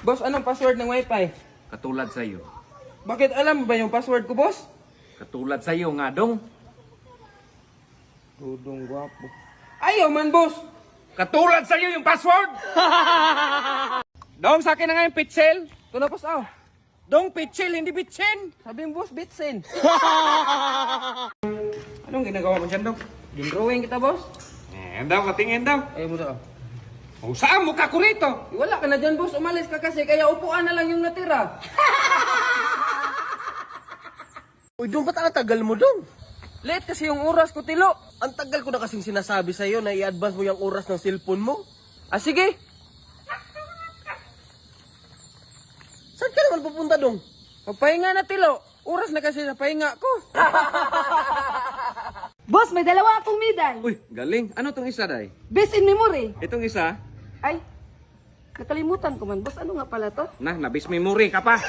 Boss, anong password ng wifi? Katulad sa iyo. Bakit alam mo ba yung password ko, boss? Katulad sa iyo nga dong. Dudong gwapo. Ayaw man, boss! Katulad sa iyo yung password. Dong, sa akin na nga yung pitsil. Ito na, boss, Dong pitsil, hindi bitsin. Sabi mo, boss, bitsin. Anong ginagawa mo dyan dong? Yung drawing kita, boss. Daw, katingin daw. Ayaw mo daw. Oh, saan mo ka ko rito? Wala ka na dyan, boss. Umalis ka kasi, kaya upuan na lang yung natira. Uy, Dong, ba't ang tagal mo, Dong? Late kasi yung oras ko, Tilo. Ang tagal ko na kasing sinasabi sa'yo na i-advance mo yung oras ng cellphone mo. Ah, sige. Saan ka naman pupunta, Dong? Magpahinga na, Tilo. Oras na kasi sa pahinga ko. Boss, may dalawa akong medal. Uy, galing. Ano tong isa, day? Best in memory. Itong isa? Ay, nakalimutan ko man. Boss, ano nga pala to? Nabis memory ka pa.